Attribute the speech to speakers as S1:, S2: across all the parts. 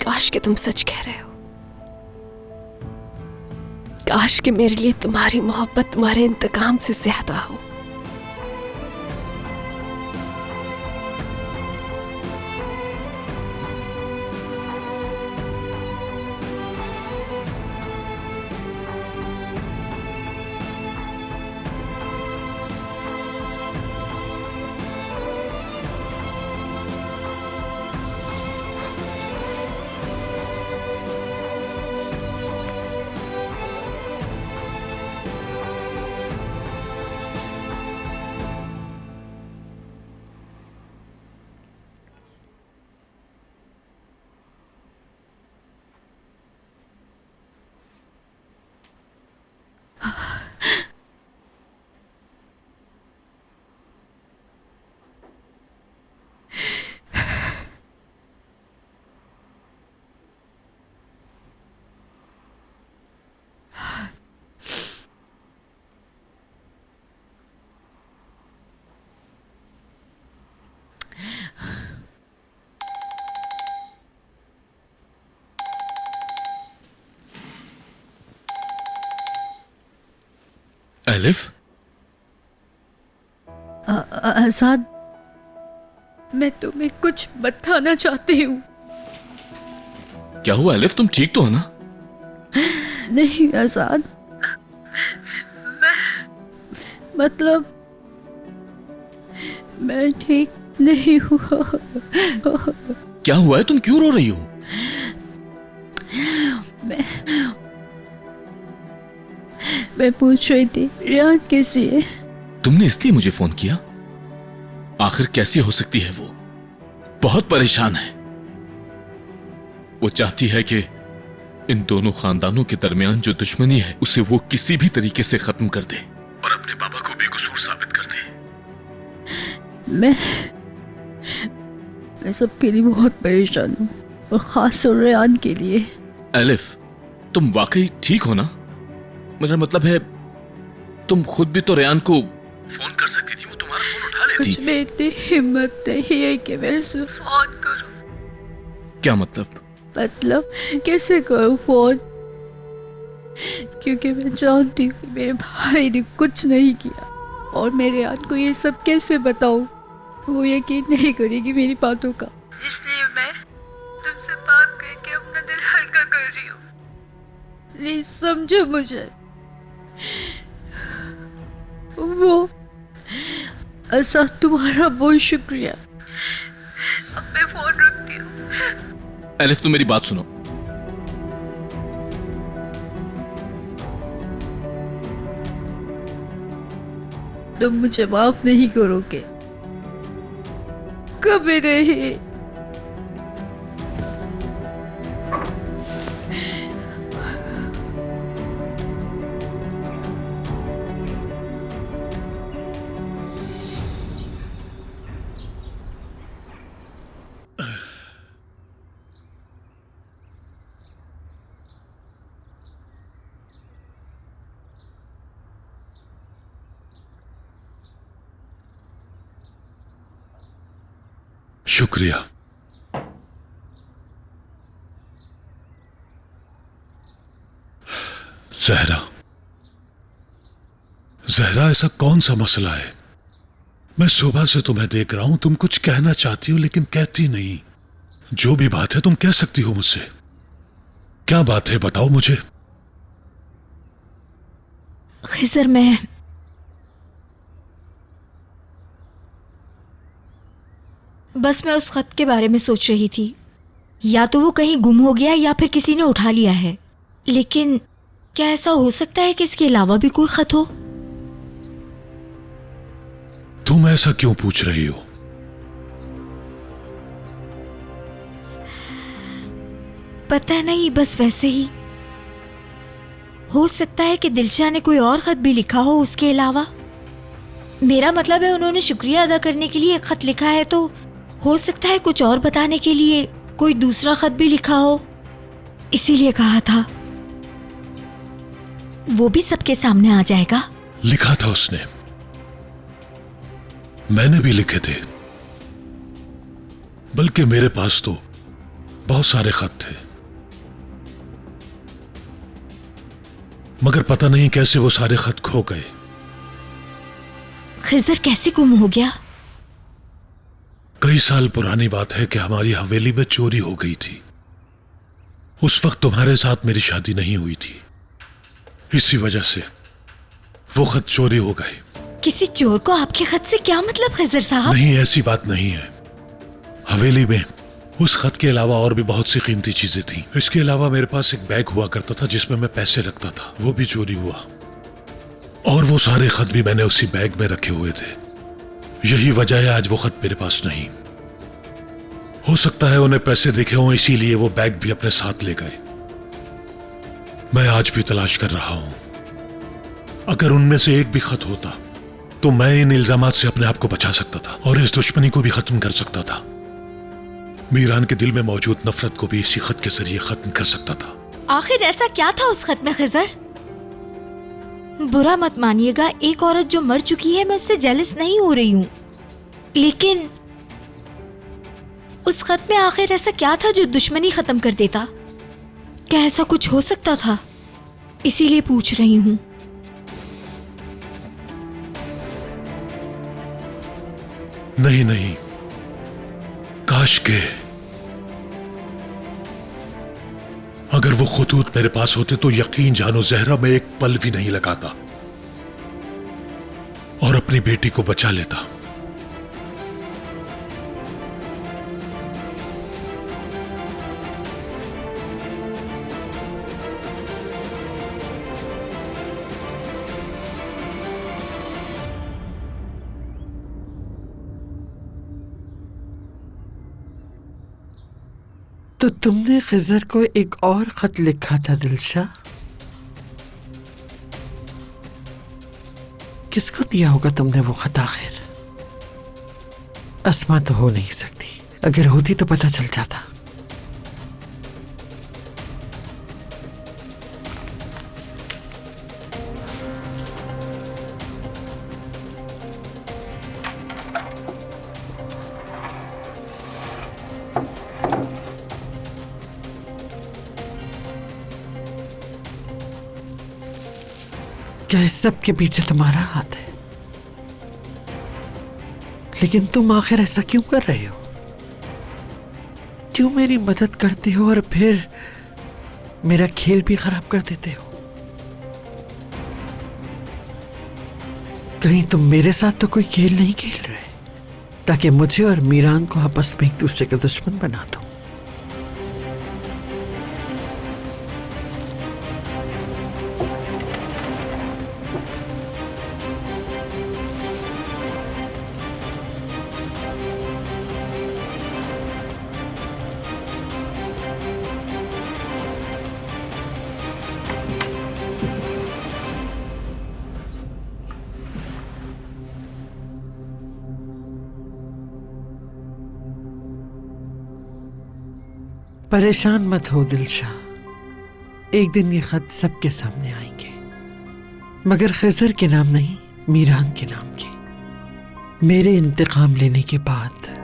S1: काश कि तुम सच कह रहे हो। काश कि मेरे लिए तुम्हारी मोहब्बत तुम्हारे इंतकाम से ज्यादा हो।
S2: एलिफ,
S3: आजाद, मैं तुम्हें कुछ बताना चाहती हूँ।
S2: क्या हुआ एलिफ? तुम ठीक तो हो ना?
S3: नहीं आजाद, मतलब मैं ठीक नहीं हुआ।
S2: क्या हुआ है? तुम क्यों रो रही हो?
S3: मैं पूछ रही थी रियान कैसी है।
S2: तुमने इसलिए मुझे फोन किया? आखिर कैसी हो सकती है वो? बहुत परेशान है। वो चाहती है कि इन दोनों खानदानों के दरमियान जो दुश्मनी है उसे वो किसी भी तरीके से खत्म कर दे और अपने बाबा को बेकसूर साबित कर दे।
S3: मैं सबके लिए बहुत परेशान हूँ और खास तौर रियान के लिए।
S2: एलिफ, तुम वाकई ठीक हो ना? मेरा मतलब है तुम खुद भी तो रेयान को फोन कर सकती थी, वो तुम्हारा फोन उठा लेती।
S3: कुछ में इतनी हिम्मत नहीं है कि मैं उसे फोन करूं।
S2: क्या मतलब?
S3: मतलब कैसे करूं फोन, क्योंकि मैं जानती हूँ कि मेरे भाई ने कुछ नहीं किया और मेरे यार को ये सब कैसे बताऊं। वो यकीन नहीं करेगी मेरी बातों का, इसलिए मैं तुमसे बात करके अपना दिल हल्का कर रही हूँ। प्लीज समझो मुझे। वो ऐसा तुम्हारा बहुत शुक्रिया। अब मैं फोन रखती हूँ।
S2: एलिफ, तुम मेरी बात सुनो।
S3: तुम मुझे माफ नहीं करोगे, कभी नहीं।
S4: शुक्रिया। जहरा, जहरा, ऐसा कौन सा मसला है? मैं सुबह से तुम्हें देख रहा हूं, तुम कुछ कहना चाहती हो लेकिन कहती नहीं। जो भी बात है तुम कह सकती हो मुझसे। क्या बात है बताओ मुझे।
S5: खिजर, मैं उस खत के बारे में सोच रही थी। या तो वो कहीं गुम हो गया या फिर किसी ने उठा लिया है, लेकिन क्या ऐसा हो सकता है कि इसके अलावा भी कोई खत हो?
S4: तुम ऐसा क्यों पूछ रही हो?
S5: पता नहीं, बस वैसे ही। हो सकता है कि दिलशा ने कोई और खत भी लिखा हो उसके अलावा। मेरा मतलब है उन्होंने शुक्रिया अदा करने के लिए एक खत लिखा है, तो हो सकता है कुछ और बताने के लिए कोई दूसरा खत भी लिखा हो। इसीलिए कहा था वो भी सबके सामने आ जाएगा।
S4: लिखा था उसने, मैंने भी लिखे थे, बल्कि मेरे पास तो बहुत सारे खत थे, मगर पता नहीं कैसे वो सारे खत खो गए।
S5: खिजर कैसे गुम हो गया?
S4: कई साल पुरानी बात है कि हमारी हवेली में चोरी हो गई थी। उस वक्त तुम्हारे साथ मेरी शादी नहीं हुई थी, इसी वजह से वो खत चोरी हो गए।
S5: किसी चोर को आपके खत से क्या मतलब खिजर साहब?
S4: नहीं, ऐसी बात नहीं है। हवेली में उस खत के अलावा और भी बहुत सी कीमती चीजें थी। इसके अलावा मेरे पास एक बैग हुआ करता था जिसमें मैं पैसे रखता था, वो भी चोरी हुआ। और वो सारे खत भी मैंने उसी बैग में रखे हुए थे। यही वजह है आज वो खत मेरे पास नहीं। हो सकता है उन्हें पैसे दिखे हों, इसीलिए वो बैग भी अपने साथ ले गए। मैं आज भी तलाश कर रहा हूं। अगर उनमें से एक भी खत होता तो मैं इन इल्जामात से अपने आप को बचा सकता था और इस दुश्मनी को भी खत्म कर सकता था। मीरान के दिल में मौजूद नफरत को भी इसी खत के जरिए खत्म कर सकता था।
S5: आखिर ऐसा क्या था उस खत में खिजर? बुरा मत मानिएगा, एक औरत जो मर चुकी है मैं उससे जेलस नहीं हो रही हूँ, लेकिन उस खत में आखिर ऐसा क्या था जो दुश्मनी खत्म कर देता? क्या ऐसा कुछ हो सकता था? इसीलिए पूछ रही हूँ।
S4: नहीं नहीं, काश के अगर वो खतूत मेरे पास होते तो यकीन जानो जहरा में एक पल भी नहीं लगाता और अपनी बेटी को बचा लेता।
S6: तो तुमने खिजर को एक और खत लिखा था दिलशा? किसको दिया होगा तुमने वो खत आखिर? अस्मा तो हो नहीं सकती, अगर होती तो पता चल जाता। क्या इस सब के पीछे तुम्हारा हाथ है? लेकिन तुम आखिर ऐसा क्यों कर रहे हो? क्यों मेरी मदद करते हो और फिर मेरा खेल भी खराब कर देते हो? कहीं तुम मेरे साथ तो कोई खेल नहीं खेल रहे ताकि मुझे और मीरान को आपस में एक दूसरे का दुश्मन बना दो? परेशान मत हो दिलशा, एक दिन ये खत सबके सामने आएंगे, मगर खिजर के नाम नहीं, मीरान के नाम के। मेरे इंतकाम लेने के बाद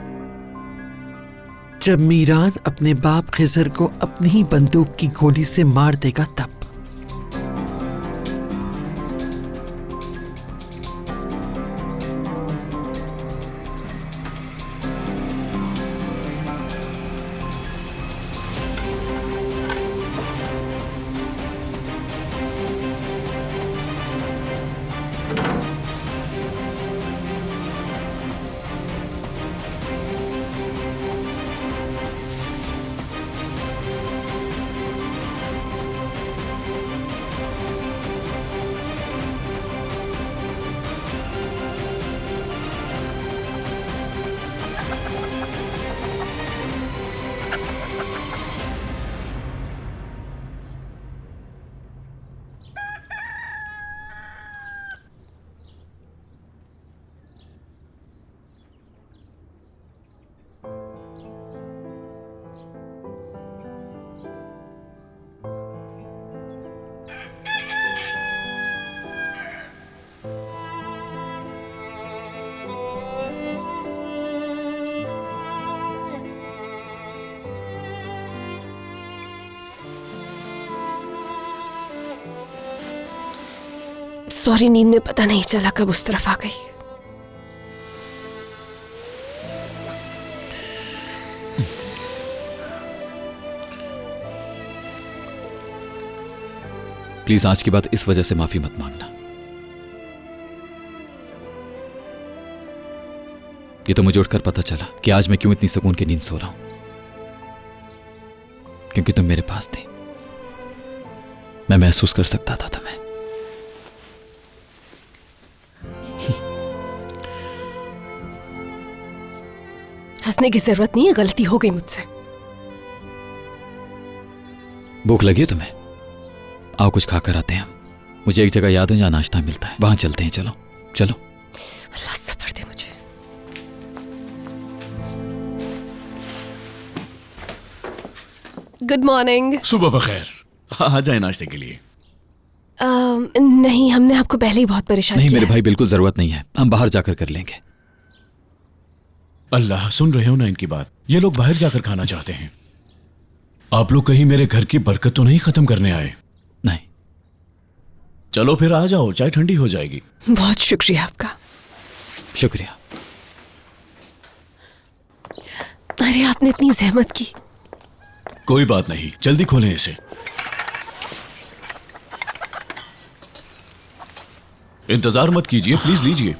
S6: जब मीरान अपने बाप खिजर को अपनी ही बंदूक की गोली से मार देगा तब।
S1: सॉरी, नींद में पता नहीं चला कब उस तरफ आ गई।
S7: प्लीज आज की बात इस वजह से माफी मत मांगना। ये तो मुझे उठकर पता चला कि आज मैं क्यों इतनी सुकून की नींद सो रहा हूं, क्योंकि तुम मेरे पास थी। मैं महसूस कर सकता था तुम्हें।
S1: हंसने की जरूरत नहीं है, गलती हो गई मुझसे।
S7: भूख लगी है तुम्हें? आओ कुछ खाकर आते हैं। मुझे एक जगह याद है जहां नाश्ता मिलता है, वहां चलते हैं। चलो चलो।
S1: अल्लाह सब्र दे मुझे। Good morning.
S8: सुबह बखैर। आ जाए नाश्ते के लिए।
S1: नहीं, हमने आपको पहले ही बहुत परेशान
S7: नहीं
S1: किया
S7: मेरे
S1: है।
S7: भाई, बिल्कुल जरूरत नहीं है, हम बाहर जाकर कर लेंगे।
S8: अल्लाह, सुन रहे हो ना इनकी बात? ये लोग बाहर जाकर खाना चाहते हैं। आप लोग कहीं मेरे घर की बरकत तो नहीं खत्म करने आए?
S7: नहीं।
S8: चलो फिर आ जाओ, चाय ठंडी हो जाएगी।
S1: बहुत शुक्रिया आपका।
S7: शुक्रिया।
S1: अरे आपने इतनी जहमत की।
S8: कोई बात नहीं, जल्दी खोलें इसे। इंतजार मत कीजिए, प्लीज लीजिए।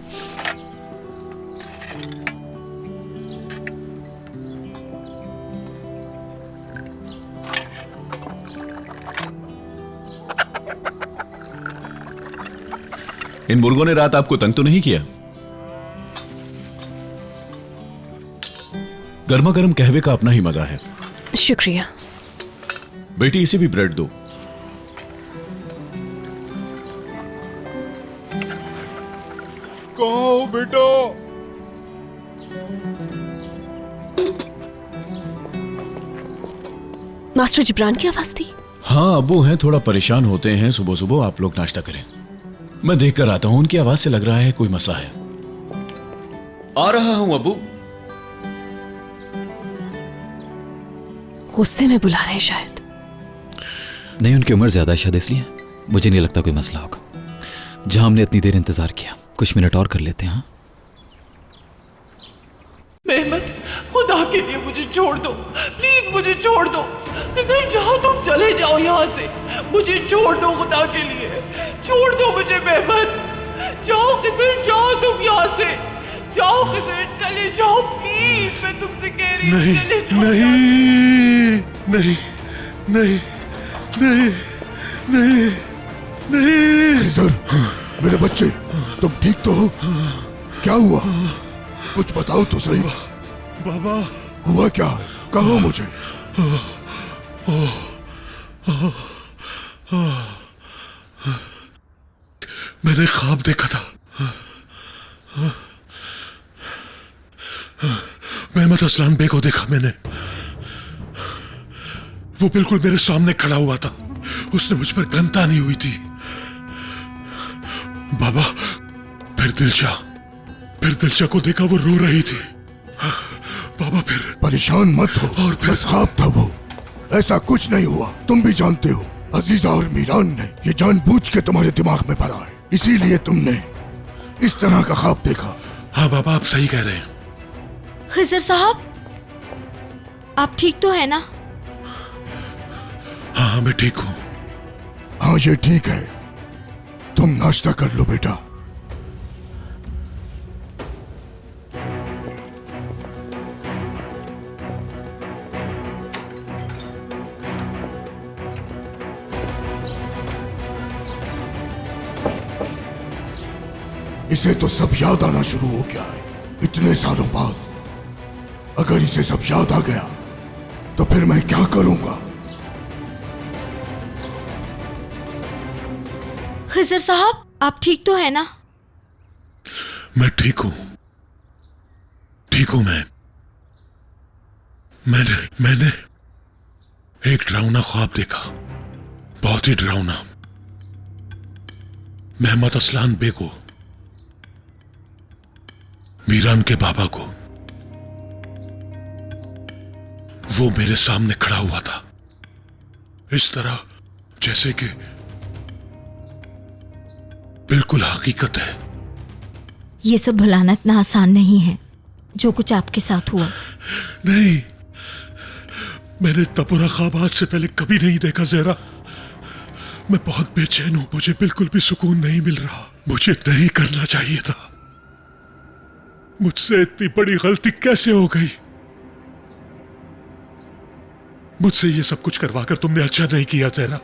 S8: इन मुर्गों ने रात आपको तंग तो नहीं किया? गर्मा गर्म कहवे का अपना ही मजा है।
S1: शुक्रिया।
S8: बेटी, इसे भी ब्रेड दो।
S9: कहो बेटा।
S1: मास्टर जिब्रान की आवाज थी।
S8: हाँ, अब्बू हैं, थोड़ा परेशान होते हैं। सुबह सुबह आप लोग नाश्ता करें। मैं देख कर आता हूं, उनकी आवाज से लग रहा है कोई मसला है। आ रहा हूं अब्बू।
S1: गुस्से में बुला रहे हैं शायद।
S7: नहीं, उनकी उम्र ज्यादा है शायद, इसलिए मुझे नहीं लगता कोई मसला होगा। जहां हमने इतनी देर इंतजार किया, कुछ मिनट और कर लेते हैं। हाँ
S10: मेहमत, खुदा के लिए मुझे छोड़ दो, प्लीज मुझे छोड़ दो। किसी जाओ, तुम चले जाओ यहाँ से, मुझे छोड़ दो खुदा के लिए, छोड़ दो मुझे मेहमत। जाओ किसी, जाओ तुम यहाँ से, जाओ किसी, चले जाओ प्लीज, मैं तुमसे कह रही हूँ चले जाओ।
S4: नहीं नहीं नहीं नहीं नहीं नहीं।
S9: खिजर, मेरे बच्चे, तुम ठीक तो हो? क्या हुआ? कुछ बताओ तो सही।
S4: बाबा,
S9: हुआ क्या है? कहो मुझे।
S4: मैंने ख्वाब देखा था। मेहमत असलान बे को देखा मैंने। वो बिल्कुल मेरे सामने खड़ा हुआ था। उसने मुझ पर गनतानी हुई थी। बाबा, फिर दिलशा को देखा, वो रो रही थी। बाबा फिर।
S9: परेशान मत हो,
S4: और फिर
S9: बस ख्वाब था वो, ऐसा कुछ नहीं हुआ। तुम भी जानते हो, अजीजा और मीरान ने ये जानबूझ के तुम्हारे दिमाग में भरा है, इसीलिए तुमने इस तरह का ख्वाब देखा।
S4: हाँ बाबा, आप सही कह रहे हैं।
S5: खिजर साहब, आप ठीक तो है ना?
S4: हाँ मैं ठीक हूँ।
S9: हाँ ये ठीक है। तुम नाश्ता कर लो बेटा। इसे तो सब याद आना शुरू हो गया है इतने सालों बाद। अगर इसे सब याद आ गया तो फिर मैं क्या करूंगा?
S5: खिजर साहब, आप ठीक तो है ना?
S4: मैं ठीक हूँ, ठीक हूँ मैं। मैंने एक डरावना ख्वाब देखा, बहुत ही डरावना। मेहमत असलान बे को, मीरान के बाबा को, वो मेरे सामने खड़ा हुआ था, इस तरह जैसे कि बिल्कुल हकीकत है।
S5: ये सब भुलाना इतना आसान नहीं है जो कुछ आपके साथ हुआ।
S4: नहीं, मैंने इतना बुरा ख्वाब आज से पहले कभी नहीं देखा ज़हरा। मैं बहुत बेचैन हूं, मुझे बिल्कुल भी सुकून नहीं मिल रहा। मुझे नहीं करना चाहिए था। मुझसे इतनी बड़ी गलती कैसे हो गई? मुझसे ये सब कुछ करवाकर तुमने अच्छा नहीं किया ज़हरा।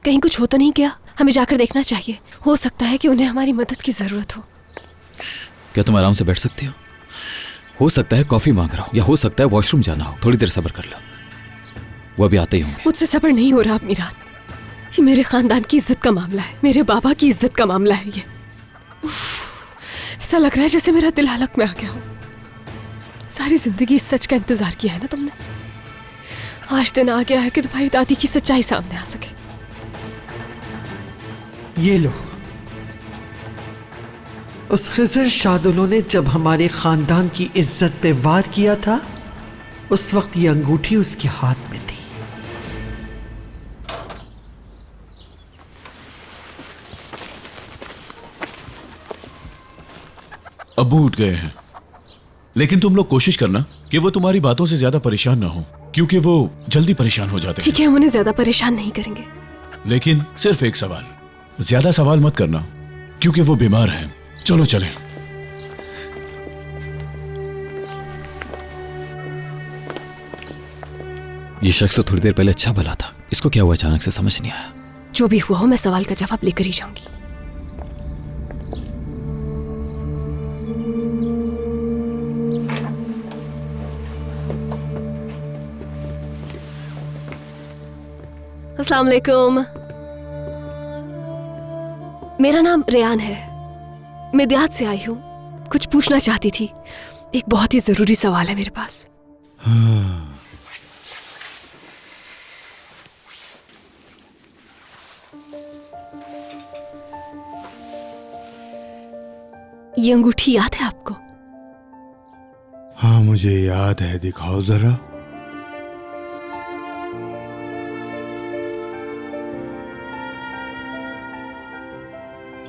S1: कहीं कुछ हो तो नहीं गया? हमें जाकर देखना चाहिए। हो सकता है कि उन्हें हमारी मदद की जरूरत हो।
S7: क्या तुम आराम से बैठ सकती हो सकता है कॉफी मांग रहा हो, या हो सकता है वॉशरूम जाना हो। थोड़ी देर सब्र कर लो, वो अभी आते ही होंगे।
S1: मुझसे सब्र नहीं हो रहा अब मीरान। ये मेरे खानदान की इज्जत का मामला है, मेरे बाबा की इज्जत का मामला है ये। ऐसा लग रहा है जैसे मेरा दिल हलक में आ गया हो। सारी जिंदगी इस सच का इंतजार किया है ना तुमने। आज दिन आ गया है कि तुम्हारी दादी की सच्चाई सामने आ सके।
S6: ये लो, उस खिज़र शादुलों ने जब हमारे खानदान की इज्जत पे वार किया था, उस वक्त ये अंगूठी उसके हाथ में थी।
S8: अब्बू उठ गए हैं, लेकिन तुम लोग कोशिश करना कि वो तुम्हारी बातों से ज्यादा परेशान ना हो, क्योंकि वो जल्दी परेशान हो जाते हैं।
S1: ठीक है, हम उन्हें ज्यादा परेशान नहीं करेंगे।
S8: लेकिन सिर्फ एक सवाल, ज्यादा सवाल मत करना, क्योंकि वो बीमार हैं। चलो चलें।
S7: ये शख्स तो थोड़ी देर पहले अच्छा भला था, इसको क्या हुआ अचानक से समझ नहीं आया।
S1: जो भी हुआ हो, मैं सवाल का जवाब लेकर ही जाऊंगी। अस्सलाम वालेकुम। मेरा नाम रेयान है, मैं देहात से आई हूँ। कुछ पूछना चाहती थी, एक बहुत ही जरूरी सवाल है मेरे पास। ये अंगूठी याद है आपको?
S9: हाँ मुझे याद है, दिखाओ जरा।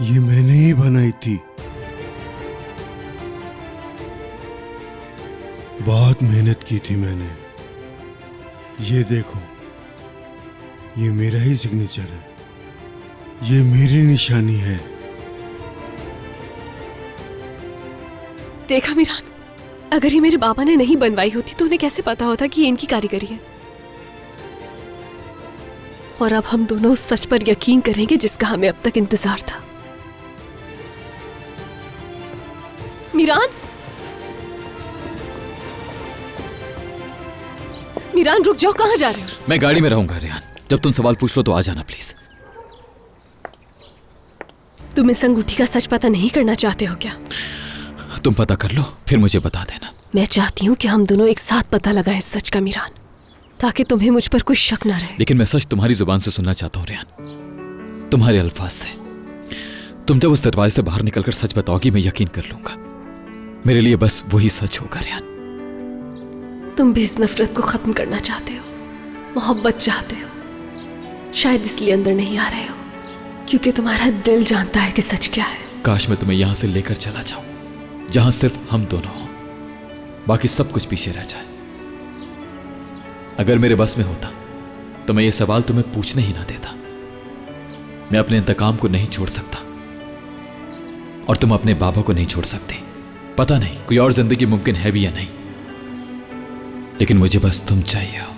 S9: ये मैंने ही बनाई थी। बहुत मेहनत की थी मैंने। ये देखो, ये मेरा ही सिग्नेचर है, ये मेरी निशानी है।
S1: देखा मीरान, अगर ये मेरे बाबा ने नहीं बनवाई होती तो उन्हें कैसे पता होता कि ये इनकी कारीगरी है। और अब हम दोनों उस सच पर यकीन करेंगे जिसका हमें अब तक इंतजार था। मीरान, मीरान रुक जाओ, कहां जा रहे हो?
S7: मैं गाड़ी में रहूंगा रेयान, जब तुम सवाल पूछ लो तो आ जाना प्लीज।
S1: तुम इस अंगूठी का सच पता नहीं करना चाहते हो क्या?
S7: तुम पता कर लो, फिर मुझे बता देना।
S1: मैं चाहती हूँ कि हम दोनों एक साथ पता लगाएं इस सच का मीरान, ताकि तुम्हें मुझ पर कोई शक ना रहे।
S7: लेकिन मैं सच तुम्हारी जुबान से सुनना चाहता हूँ रेयान, तुम्हारे अल्फाज से। तुम जब उस दरवाजे से बाहर निकलकर सच बताओगी, मैं यकीन कर लूंगा। मेरे लिए बस वही सच होगा रेयान।
S1: तुम भी इस नफरत को खत्म करना चाहते हो, मोहब्बत चाहते हो। शायद इसलिए अंदर नहीं आ रहे हो, क्योंकि तुम्हारा दिल जानता है कि सच क्या है।
S7: काश मैं तुम्हें यहां से लेकर चला जाऊं, जहां सिर्फ हम दोनों हों, बाकी सब कुछ पीछे रह जाए। अगर मेरे बस में होता तो मैं ये सवाल तुम्हें पूछने ही ना देता। मैं अपने इंतकाम को नहीं छोड़ सकता, और तुम अपने बाबा को नहीं छोड़ सकते। पता नहीं कोई और जिंदगी मुमकिन है भी या नहीं, लेकिन मुझे बस तुम चाहिए हो।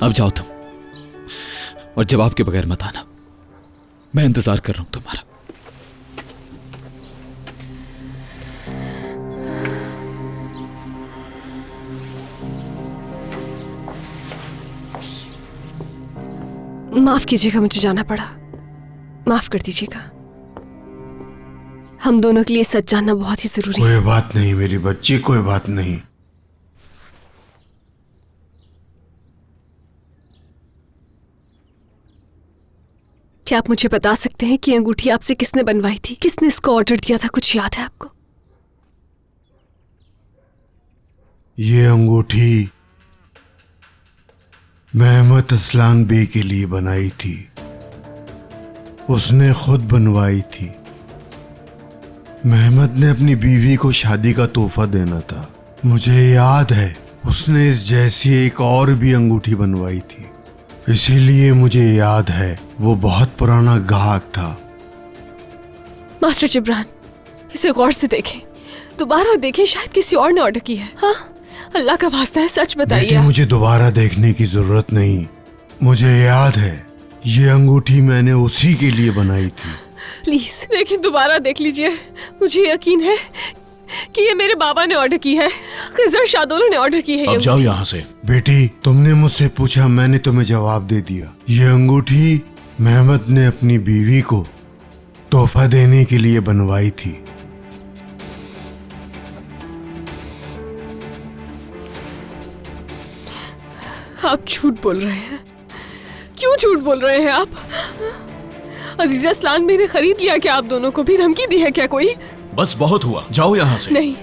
S7: अब जाओ तुम, और जवाब के बगैर मत आना। मैं इंतजार कर रहा हूं तुम्हारा।
S1: माफ कीजिएगा, मुझे जाना पड़ा, माफ कर दीजिएगा। हम दोनों के लिए सच जानना बहुत ही जरूरी है।
S9: कोई बात नहीं मेरी बच्ची, कोई बात नहीं।
S1: क्या आप मुझे बता सकते हैं कि अंगूठी आपसे किसने बनवाई थी? किसने इसको ऑर्डर दिया था? कुछ याद है आपको?
S11: ये अंगूठी मेहमत असलान बे के लिए बनाई थी, उसने खुद बनवाई थी। मेहमत ने अपनी बीवी को शादी का तोहफा देना था। मुझे याद है उसने इस जैसी एक और भी अंगूठी बनवाई थी, इसीलिए मुझे याद है वो बहुत पुराना गाहक था।
S1: मास्टर जिब्रान, इसे गौर से देखें, दोबारा देखें, शायद किसी और ने ऑर्डर की है। हाँ, अल्लाह का वास्ता है, सच बताइए।
S11: बेटी, मुझे दोबारा देखने की जरूरत नहीं। मुझे याद है ये अंगूठी मैंने उसी के लिए बनाई थी।
S1: प्लीज देखिए, दोबारा देख लीजिए। मुझे यकीन है कि ये मेरे बाबा ने ऑर्डर की है, खिजर शादोलो ने ऑर्डर की है।
S8: अब जाओ यहाँ से।
S11: बेटी, तुमने मुझसे पूछा, मैंने तुम्हें जवाब दे दिया। ये अंगूठी मेहमत ने अपनी बीवी को तोहफा देने के लिए बनवाई थी।
S1: आप झूठ बोल रहे हैं। क्यों झूठ बोल रहे हैं आप? अजीजा असलान मैंने खरीद लिया क्या? आप दोनों को भी धमकी दी है क्या कोई?
S8: बस बहुत हुआ, जाओ यहाँ से।
S1: नहीं,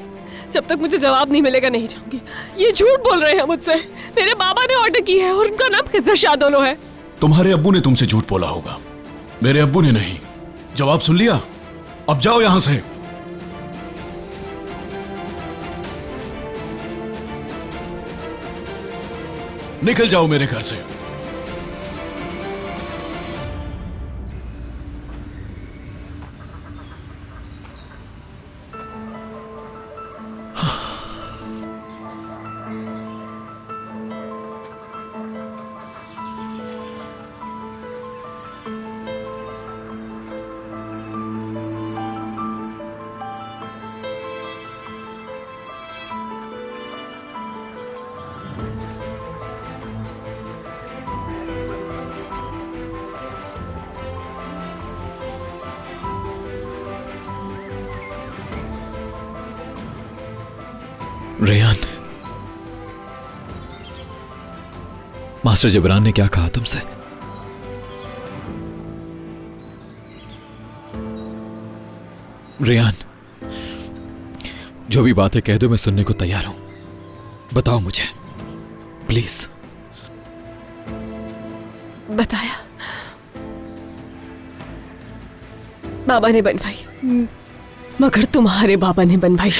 S1: जब तक मुझे जवाब नहीं मिलेगा नहीं जाऊंगी। ये झूठ बोल रहे हैं मुझसे। मेरे बाबा ने ऑर्डर की है और उनका नाम खिजर शादोलो है।
S8: तुम्हारे अब्बू ने तुमसे झूठ बोला होगा, मेरे अब्बू ने नहीं। जवाब सुन लिया, अब जाओ यहाँ से। निकल जाओ मेरे घर से।
S7: रेयान, मास्टर जिब्रान ने क्या कहा तुमसे? रेयान, जो भी बातें कह दो मैं सुनने को तैयार हूं। बताओ मुझे प्लीज।
S1: बताया, बाबा ने बनवाई, मगर तुम्हारे बाबा ने बनवाई।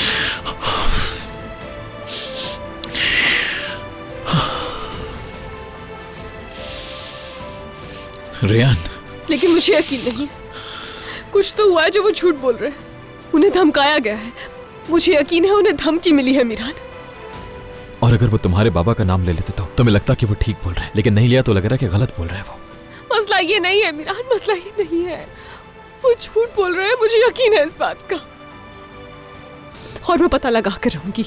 S7: रेयान,
S1: लेकिन मुझे यकीन नहीं, कुछ तो हुआ है जो वो झूठ बोल रहे हैं। उन्हें धमकाया गया है। मुझे यकीन है उन्हें धमकी मिली है मीरान।
S7: और अगर वो तुम्हारे बाबा का नाम ले लेते तो तुम्हें लगता कि वो ठीक बोल रहे हैं, लेकिन नहीं लिया तो लग रहा है कि गलत बोल रहे हैं वो।
S1: मसला ये नहीं है मीरान, मसला ये नहीं है। वो झूठ बोल रहे हैं, मुझे यकीन है इस बात का, और मैं पता लगा कर रहूंगी।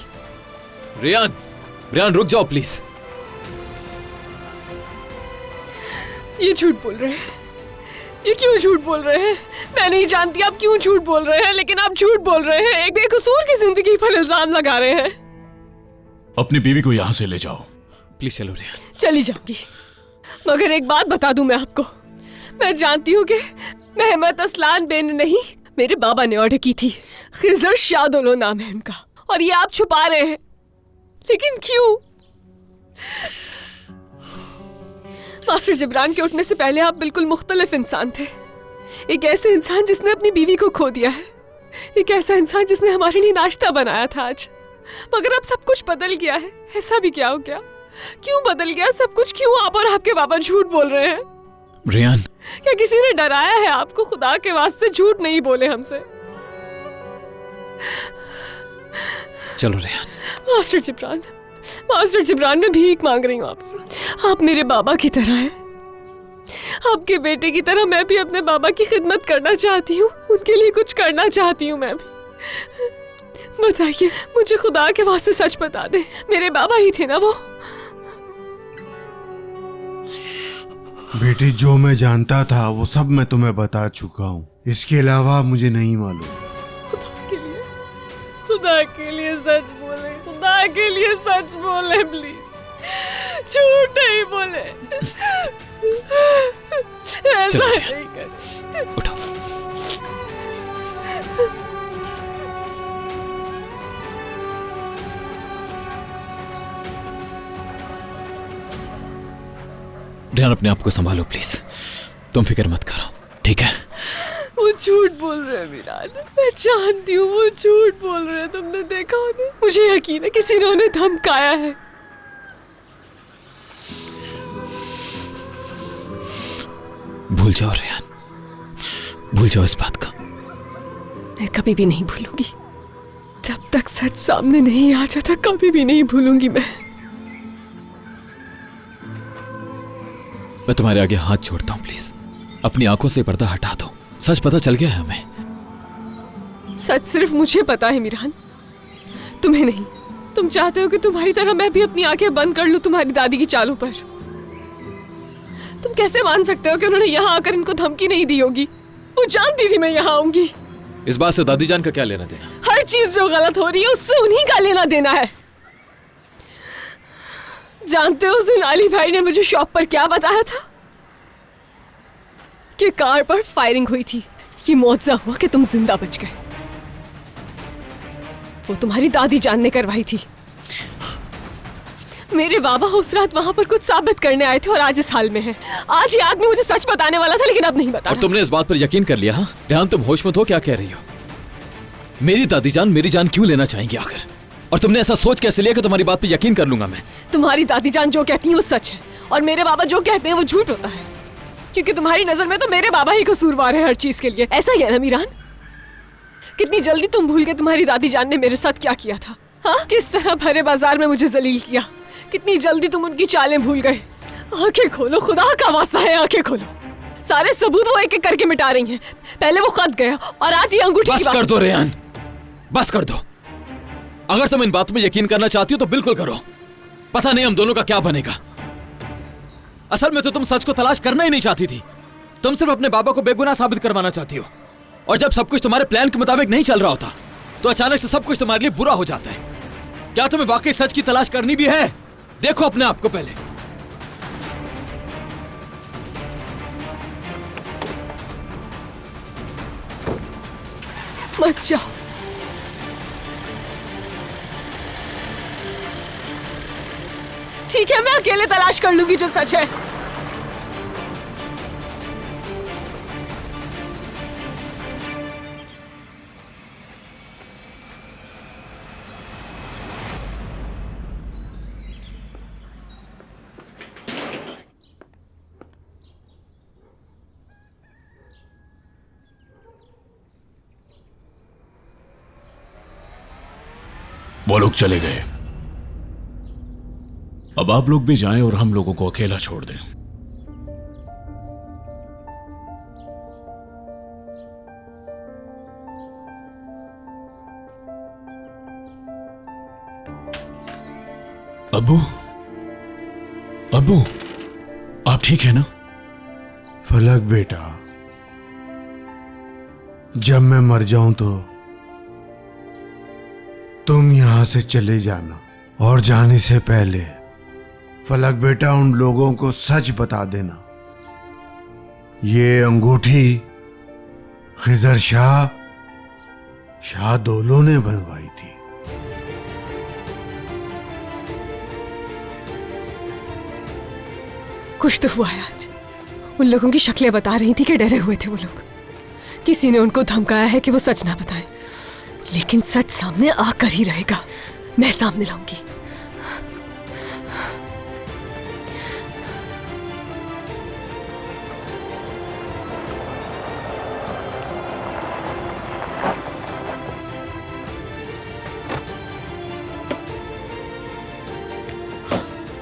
S7: रेयान, रेयान रुक जाओ प्लीज।
S1: ये झूठ बोल रहे हैं। ये क्यों झूठ बोल रहे हैं? मैं नहीं जानती आप क्यों झूठ बोल रहे हैं, लेकिन आप झूठ बोल रहे हैं। एक बेकसूर की जिंदगी पर इल्जाम लगा रहे हैं।
S8: अपनी बीवी को यहाँ से ले जाओ।
S7: प्लीज चलो रेयान।
S1: चली जाऊंगी, मगर एक बात बता दूं मैं आपको, मैं जानती हूँ कि मेहमत असलान बे ने नहीं, मेरे बाबा ने ऑर्डर की थी। खिजर शादोलो नाम है उनका, और ये आप छुपा रहे हैं। लेकिन क्यों? मास्टर जिब्रान के उठने से पहले आप बिल्कुल मुख्तलिफ इंसान थे। एक ऐसे इंसान जिसने अपनी बीवी को खो दिया है, एक ऐसा इंसान जिसने हमारे लिए नाश्ता बनाया था आज। मगर अब सब कुछ बदल गया है। ऐसा भी क्या हो गया? क्यों बदल गया सब कुछ? क्यों आप और आपके बाबा झूठ बोल रहे हैं?
S7: रेयान,
S1: क्या किसी ने डराया है आपको? खुदा के वास्ते झूठ नहीं बोले हमसे।
S7: चलो रेयान।
S1: मास्टर जिब्रान, मास्टर जिब्रान, मैं भीख मांग रही हूँ आपसे। आप मेरे बाबा की तरह हैं। आपके बेटे की तरह मैं भी अपने बाबा की खिदमत करना चाहती हूँ, उनके लिए कुछ करना चाहती हूँ मैं भी। बताइए मुझे, खुदा के वास्ते सच बता दे, मेरे बाबा ही थे ना वो?
S11: बेटी, जो मैं जानता था वो सब मैं तुम्हें बता चुका हूँ। इसके अलावा मुझे नहीं मालूम।
S1: खुदा के लिए सच बोले, खुदा के लिए सच बोले प्लीज, झूठ नहीं बोले। ऐसा नहीं करे।
S7: उठो। रेहान, अपने आप को संभालो प्लीज। तुम फिक्र मत करो, ठीक है?
S1: वो झूठ बोल रहे हैं मीरान, मैं जानती हूँ वो झूठ बोल रहे हैं। तुमने देखा उन्हें? मुझे यकीन है किसी ने उन्हें धमकाया है।
S7: भूल जाओ रेहान, भूल जाओ इस बात का।
S1: मैं कभी भी नहीं भूलूंगी, जब तक सच सामने नहीं आ जाता कभी भी नहीं भूलूंगी
S7: मैं तुम्हारे आगे हाथ छोड़ता हूं, प्लीज अपनी आंखों से पर्दा हटा दो। सच पता चल गया है हमें।
S1: सच सिर्फ मुझे पता है मीरान, तुम्हें नहीं। तुम चाहते हो कि तुम्हारी तरह मैं भी अपनी आंखें बंद कर लूं तुम्हारी दादी की चालों पर। तुम कैसे मान सकते हो कि उन्होंने यहाँ आकर इनको धमकी नहीं दी होगी? वो जानती थी मैं यहाँ आऊंगी।
S7: इस बात से दादी जान का क्या लेना देना?
S1: हर चीज जो गलत हो रही है उससे उन्हीं का लेना देना है। जानते हो उस दिन अली भाई ने मुझे शॉप पर क्या बताया था? कि कार पर फायरिंग हुई थी। ये मुआवजा हुआ कि तुम जिंदा बच गए। वो तुम्हारी दादी जान ने करवाई थी। मेरे बाबा उस रात वहां पर कुछ साबित करने आए थे और आज इस हाल में है। आज ये आदमी मुझे सच बताने वाला था लेकिन अब नहीं बता।
S7: और तुमने इस बात पर यकीन कर लिया? हाँ रेहान, तुम होश में हो? क्या कह रही हो? मेरी दादी जान मेरी जान क्यों लेना चाहेंगी आखिर? और तुमने ऐसा सोच कैसे लिया कि तुम्हारी बात पे यकीन कर लूंगा मैं?
S1: तुम्हारी दादी जान जो कहती है वो सच है और मेरे बाबा जो कहते हैं वो झूठ होता है, क्योंकि तुम्हारी नजर में तो मेरे बाबा ही कसूरवार है हर चीज के लिए। ऐसा ही है ना मीरान? कितनी जल्दी तुम भूल गए तुम्हारी दादी जान ने मेरे साथ क्या किया था? हाँ, किस तरह भरे बाजार में मुझे जलील किया। कितनी जल्दी तुम उनकी चालें भूल गए। आंखें खोलो, खुदा का वास्ता है आंखें खोलो। सारे सबूत वो एक एक करके मिटा रही हैं। पहले वो खत गया और आज ये अंगूठी।
S7: बस कर दो रेहान, बस कर दो। अगर तुम इन बातों में यकीन करना चाहती हो तो बिल्कुल करो। पता नहीं हम दोनों का क्या बनेगा। असल में तो तुम सच को तलाश करना ही नहीं चाहती थी। तुम सिर्फ अपने बाबा को बेगुनाह साबित करवाना चाहती हो। और जब सब कुछ तुम्हारे प्लान के मुताबिक नहीं चल रहा होता तो अचानक से सब कुछ तुम्हारे लिए बुरा हो जाता है। क्या तुम्हें वाकई सच की तलाश करनी भी है? देखो अपने आप को पहले।
S1: मत जाओ। ठीक है, मैं अकेले तलाश कर लूंगी जो सच है।
S8: वो लोग चले गए। अब आप लोग भी जाएं और हम लोगों को अकेला छोड़ दें। अब्बू, अब्बू, आप ठीक है ना?
S11: फलक बेटा, जब मैं मर जाऊं तो तुम यहां से चले जाना और जाने से पहले फलक बेटा उन लोगों को सच बता देना। ये अंगूठी खिजर शाह दोलो ने बनवाई थी।
S1: कुछ तो हुआ है आज। उन लोगों की शक्लें बता रही थी कि डरे हुए थे वो लोग। किसी ने उनको धमकाया है कि वो सच ना बताएं, लेकिन सच सामने आकर ही रहेगा। मैं सामने लाऊंगी।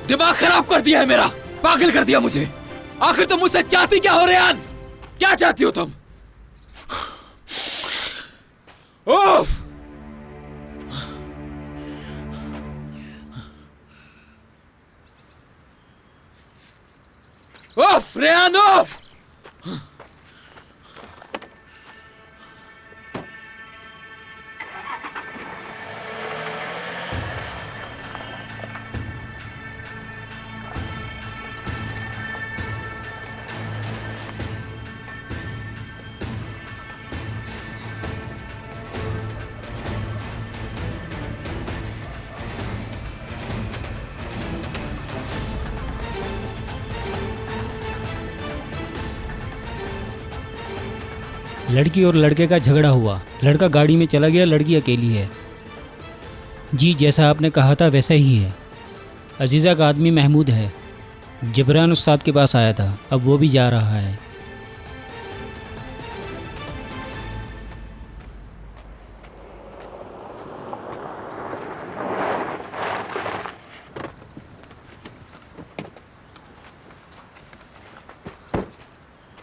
S7: दिमाग खराब कर दिया है मेरा, पागल कर दिया मुझे। आखिर तुम मुझसे चाहती क्या हो रेहान? क्या चाहती हो तुम? ओफ! ओफ रेहान, ओफ!
S12: लड़की और लड़के का झगड़ा हुआ, लड़का गाड़ी में चला गया, लड़की अकेली है। जी जैसा आपने कहा था वैसा ही है। अजीज़ा का आदमी महमूद है, जबरान उस्ताद के पास आया था, अब वो भी जा रहा है।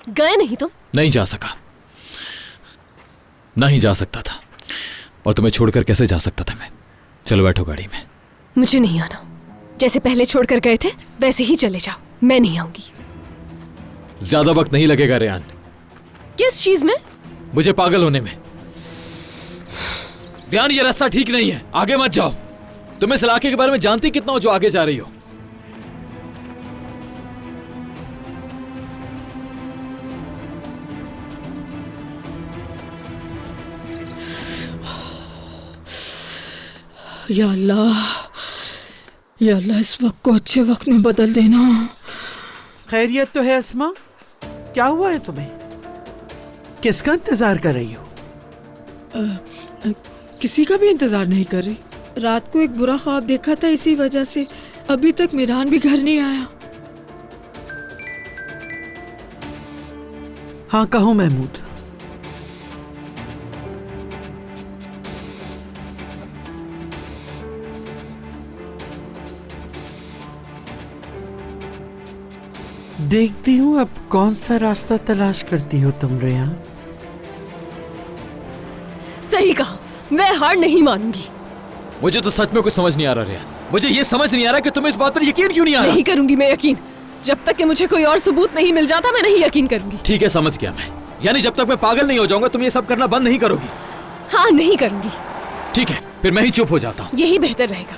S1: गए नहीं तुम?
S7: नहीं जा सका, नहीं जा सकता था, और तुम्हें छोड़कर कैसे जा सकता था मैं। चलो बैठो गाड़ी में।
S1: मुझे नहीं आना। जैसे पहले छोड़कर गए थे वैसे ही चले जाओ, मैं नहीं आऊंगी।
S7: ज्यादा वक्त नहीं लगेगा रेहान।
S1: किस चीज में?
S7: मुझे पागल होने में। रेहान ये रास्ता ठीक नहीं है, आगे मत जाओ। तुम इस इलाके के बारे में जानती कितना हो जो आगे जा रही हो?
S10: या अल्लाह, या अल्लाह, इस वक्त को अच्छे वक्त में बदल देना।
S6: खैरियत तो है अस्मा? क्या हुआ है तुम्हें? किसका इंतजार कर रही हो?
S10: किसी का भी इंतजार नहीं कर रही। रात को एक बुरा ख्वाब देखा था, इसी वजह से अभी तक मिरान भी घर नहीं आया।
S6: हाँ कहो महमूद। देखती हूँ अब कौन सा रास्ता तलाश करती हो तुम रेहान।
S1: सही कहा, मैं हार नहीं मानूंगी।
S7: मुझे तो सच में कुछ समझ नहीं आ रहा रेहान। मुझे ये समझ नहीं आ रहा कि तुम्हें इस बात पर यकीन क्यों नहीं आ रहा।
S1: नहीं करूंगी मैं यकीन। जब तक कि मुझे कोई और सबूत नहीं मिल जाता मैं नहीं यकीन करूंगी।
S7: ठीक है, समझ गया मैं। यानी जब तक मैं पागल नहीं हो जाऊंगा तुम ये सब करना बंद नहीं करोगी?
S1: हाँ नहीं करूंगी।
S7: ठीक है, फिर मैं ही चुप हो जाता हूँ।
S1: यही बेहतर रहेगा।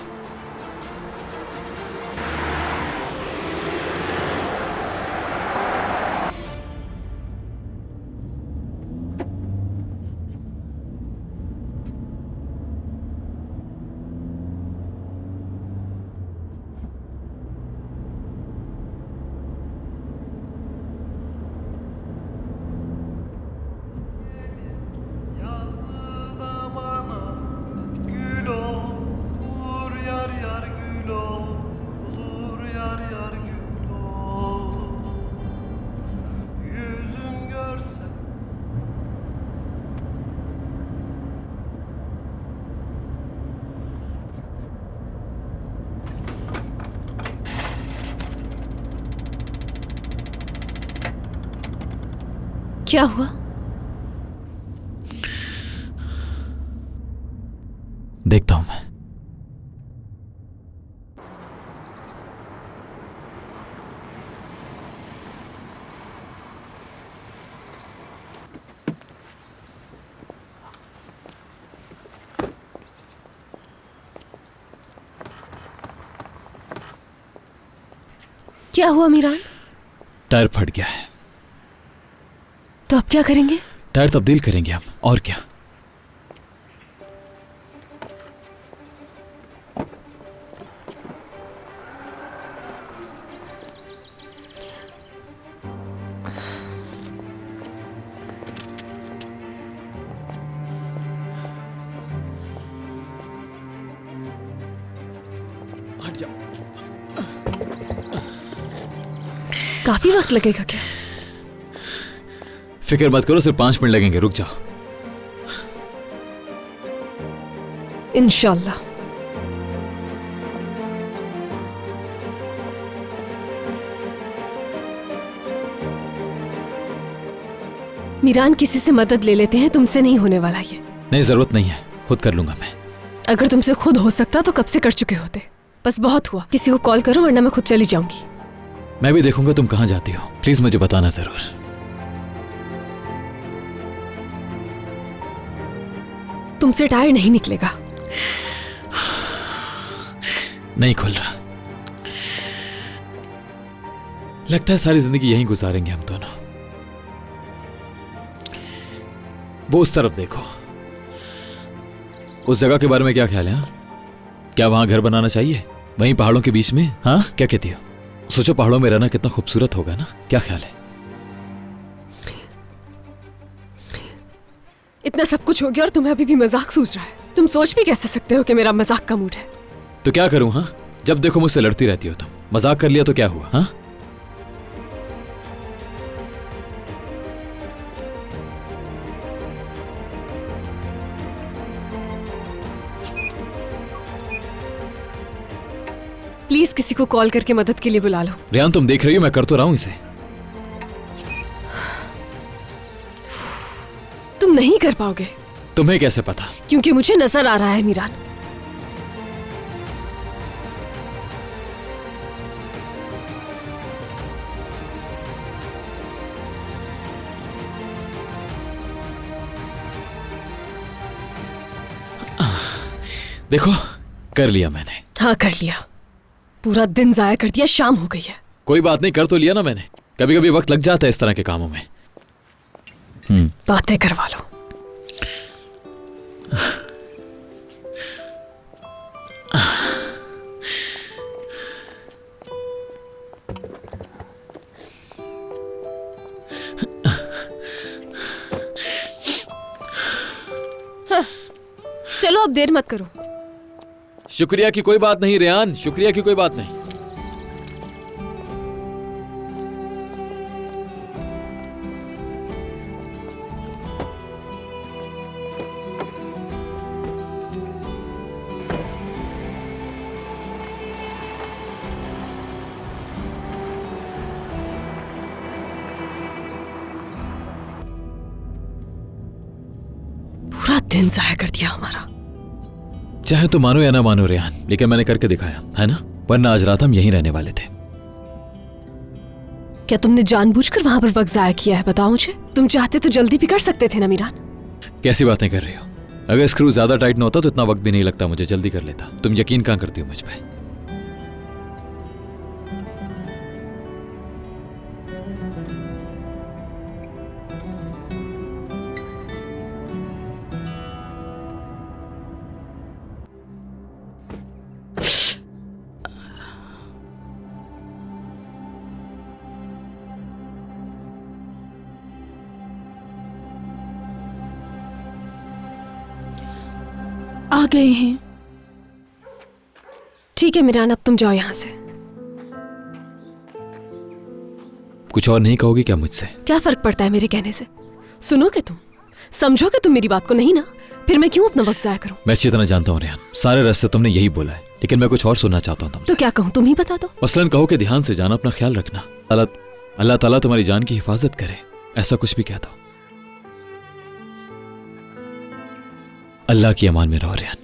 S1: क्या हुआ?
S7: देखता हूं मैं।
S1: क्या हुआ मीरान?
S7: टायर फट गया है।
S1: तो अब क्या करेंगे?
S7: टायर तब्दील करेंगे हम, और क्या। हट जा।
S1: काफी वक्त लगेगा क्या?
S7: फिक्र मत करो, सिर्फ 5 मिनट लगेंगे, रुक जाओ।
S1: इंशाल्लाह। मीरान, किसी से मदद ले लेते हैं, तुमसे नहीं होने वाला ये।
S7: नहीं, जरूरत नहीं है, खुद कर लूंगा मैं।
S1: अगर तुमसे खुद हो सकता तो कब से कर चुके होते। बस बहुत हुआ, किसी को कॉल करो वरना मैं खुद चली जाऊंगी।
S7: मैं भी देखूंगा तुम कहां जाती हो, प्लीज मुझे बताना जरूर।
S1: तुमसे टायर नहीं निकलेगा।
S7: नहीं खुल रहा। लगता है सारी जिंदगी यहीं गुजारेंगे हम दोनों। वो उस तरफ देखो, उस जगह के बारे में क्या ख्याल है? क्या वहां घर बनाना चाहिए, वहीं पहाड़ों के बीच में? हाँ, क्या कहती हो? सोचो पहाड़ों में रहना कितना खूबसूरत होगा ना, क्या ख्याल है?
S1: इतना सब कुछ हो गया और तुम्हें अभी भी मजाक सूझ रहा है। तुम सोच भी कैसे सकते हो कि मेरा मजाक का मूड है?
S7: तो क्या करूं? हाँ, जब देखो मुझसे लड़ती रहती हो तुम। मजाक कर लिया तो क्या हुआ? हाँ,
S1: प्लीज किसी को कॉल करके मदद के लिए बुला लो।
S7: रेहान तुम देख रही हो मैं कर तो रहा हूं इसे।
S1: तुम नहीं कर पाओगे।
S7: तुम्हें कैसे पता?
S1: क्योंकि मुझे नजर आ रहा है मीरान।
S7: देखो कर लिया मैंने।
S1: हाँ कर लिया, पूरा दिन जाया कर दिया, शाम हो गई है।
S7: कोई बात नहीं, कर तो लिया ना मैंने। कभी कभी वक्त लग जाता है इस तरह के कामों में।
S1: बातें करवा लो। हाँ, चलो अब देर मत करो।
S7: शुक्रिया की कोई बात नहीं रेहान, शुक्रिया की कोई बात नहीं।
S1: पूरा दिन जाया कर दिया हमारा।
S7: चाहे तो मानो या ना मानो रेहान, लेकिन मैंने करके दिखाया है ना, वरना आज रात हम यहीं रहने वाले थे।
S1: क्या तुमने जानबूझकर वहां पर वक्त जाया किया है? बताओ मुझे। तुम चाहते तो जल्दी भी कर सकते थे ना मीरान।
S7: कैसी बातें कर रही हो? अगर स्क्रू ज्यादा टाइट ना होता तो इतना वक्त भी नहीं लगता, मुझे जल्दी कर लेता। तुम यकीन कहां करती हो मुझ पे?
S5: आ गए हैं।
S1: ठीक है मीरान, अब तुम जाओ यहां से।
S7: कुछ और नहीं कहोगी क्या मुझसे?
S1: क्या फर्क पड़ता है मेरे कहने से? सुनोगे तुम? समझोगे तुम मेरी बात को? नहीं ना, फिर मैं क्यों अपना वक्त जाया करूं?
S7: मैं अच्छी तरह जानता हूँ रेहान, सारे रास्ते तुमने यही बोला है, लेकिन मैं कुछ और सुनना चाहता हूँ तुमसे।
S1: तो क्या कहूं, तुम ही बता दो।
S7: मसलन कहो कि ध्यान से जाना, अपना ख्याल रखना, अल्लाह ताला तुम्हारी जान की हिफाजत करे, ऐसा कुछ भी कहता हूं। अल्लाह की अमान में रहो रेहान।